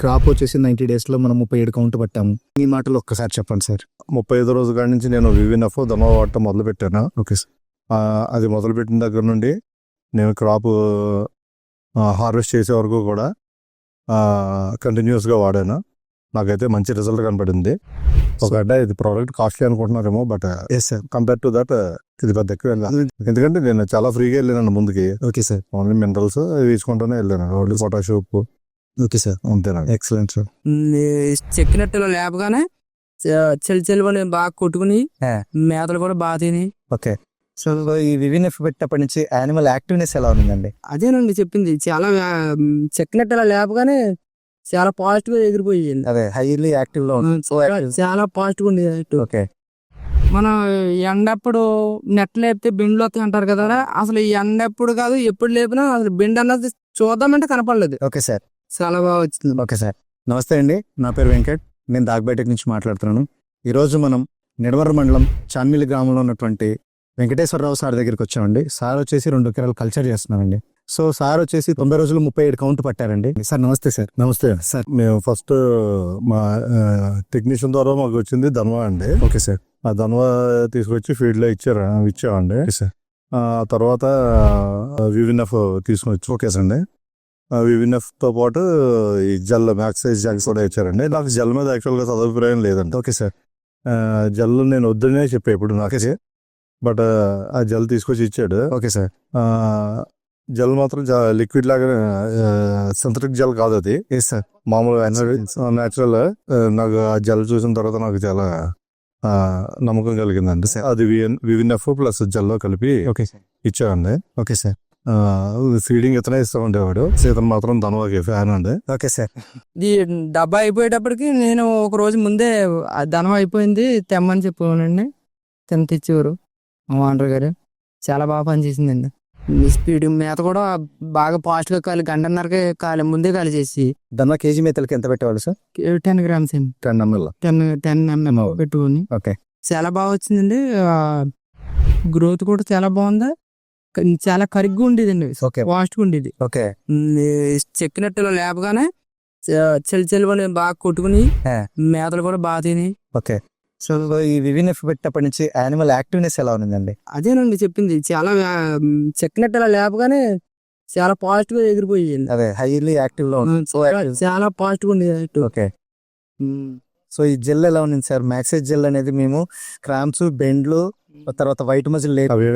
Crop వచ్చేసి 90 డేస్లో మనం 37 కౌంట్ పట్టాము. మీ మాటలు ఒక్కసారి చెప్పండి సార్. 35 రోజు కాడి నుంచి నేను వివిఎన్ఎఫ్ ధనవ వాడటం మొదలు పెట్టాను. Okay sir. అది మొదలుపెట్టిన దగ్గర నుండి నేను క్రాప్ హార్వెస్ట్ చేసే వరకు కూడా కంటిన్యూస్గా వాడాను. నాకైతే మంచి రిజల్ట్ కనపడింది. ఒకటే ఇది ప్రోడక్ట్ కాస్ట్లీ అనుకుంటున్నారేమో, but yes sir. Compare to that ఇది పెద్ద ఎక్కువ వెళ్ళాను. ఎందుకంటే నేను చాలా ఫ్రీగా వెళ్ళాను ముందుకి. Okay sir. ఓన్లీ మినరల్స్ తీసుకుంటూనే వెళ్ళాను. ఓన్లీ పొటాష్, ఉప్పు, ఓకే సార్. అంతేనండి. Excellent sir. చెక్కినట్టు లేపగానే చెల్లి బాగా కొట్టుకుని మేతలు కూడా బాగా తిని. ఓకే. సో ఈ వివిఎన్ఎఫ్ పెట్టినప్పటి నుంచి యానిమల్ యాక్టివ్నెస్ ఎలా ఉందండి? అదేనండి చెప్పింది. చాలా చెక్కినట్టు లేపగానే చాలా పాజిటివ్ గా ఎగిరిపోయింది. అదే హైలీ యాక్టివ్ లో చాలా పాజిటివ్ ఉండేది. ఓకే. మనం ఎండప్పుడు నెట్ లేపితే బెండ్లు వస్తాయి అంటారు కదా, అసలు ఈ ఎండ ఎప్పుడు కాదు ఎప్పుడు లేపినా అసలు బెండ్ అన్నది చూద్దామంటే కనపడలేదు. Okay sir. చాలా బాగా వచ్చింది. Okay sir. నమస్తే అండి, నా పేరు వెంకట్. నేను దాగ్బైటెక్ నుంచి మాట్లాడుతున్నాను. ఈరోజు మనం నిడమర్రు మండలం చాన్మిల్లి గ్రామంలో ఉన్నటువంటి వెంకటేశ్వరరావు సార్ దగ్గరికి వచ్చామండి. సార్ వచ్చేసి 2 ఎకరాలు కల్చర్ చేస్తున్నామండి. సో సార్ వచ్చేసి 90 రోజులు 37 కౌంట్ పట్టారండి. సార్ నమస్తే సార్. నమస్తే సార్. మేము ఫస్ట్ మా టెక్నీషియన్ ద్వారా మాకు వచ్చింది ధన్వా అండి. Okay sir. ఆ ధన్వా తీసుకొచ్చి ఫీల్డ్లో ఇచ్చామండి. ఆ తర్వాత వివిఎన్ఎఫ్ తీసుకొచ్చి ఓకేసండి. వివిఎన్ఎఫ్ తో పాటు ఈ జెల్ మ్యాక్సైజ్ జెల్ కూడా ఇచ్చారండి. నాకు జెల్ మీద యాక్చువల్గా సదభిప్రాయం లేదండి. Okay sir. జెల్ నేను వద్దనే చెప్పా ఇప్పుడు నాకు, బట్ ఆ జెల్ తీసుకొచ్చి ఇచ్చాడు. Okay sir. జెల్ మాత్రం లిక్విడ్ లాగా సింథటిక్ జెల్ కాదు అది. Yes sir. మామూలు న్యాచురల్. నాకు ఆ జెల్ చూసిన తర్వాత నాకు చాలా నమ్మకం కలిగిందండి. అది వివిఎన్ఎఫ్ ప్లస్ జెల్లో కలిపి ఓకే సార్ ఇచ్చామండి. Okay sir. ఫీడింగ్ ఇతనే ఇస్తూ ఉండేవాడు. ఇతను మాత్రం ధనవాకి ఫ్యాన్ అండి. Okay sir. ఈ డబ్బా అయిపోయేటప్పటికి నేను ఒక రోజు ముందే ధనం అయిపోయింది తెమ్మని చెప్పానండి. తెచ్చేవారు మా ఓనర్ గారు. చాలా బాగా పనిచేసిందండి. స్పీడ్ మేత కూడా బాగా ఫాస్ట్ గా కాలి 1:30కి ముందే కాలి చేసి. ధన్వా కేజీ మేతలకి ఎంత పెట్టేవాళ్ళు సార్? 10 grams 10 ml 10 mm పెట్టుకుని. ఓకే. చాలా బాగా వచ్చిందండి. గ్రోత్ కూడా చాలా బాగుంది. చాలా కరిగ్గా ఉండేదండి. ఓకే. ఫాస్ట్ గా ఉండేది. ఓకే. చెక్కినట్టు లేపగానే చెల్లి బాగా కొట్టుకుని మేతలు కూడా బాగా తిని. ఓకే. సో ఈ వివిఎన్ఎఫ్ పెట్టినప్పటి నుంచి యానిమల్ యాక్టివ్నెస్ ఎలా ఉందండి? అదేనండి చెప్పింది. చాలా చెక్కినట్టు లేపగానే చాలా పాజిటివ్ గా ఎగిరిపోయింది. అదే హైలీ యాక్టివ్ లో చాలా పాజిటివ్ ఉండేది. ఓకే. సో ఈ జెల్ ఎలా ఉంది సార్? మ్యాక్సైజ్ జెల్ అనేది మేము క్రాంప్స్, బెండ్లు, తర్వాత వైట్ మజిల్ అవి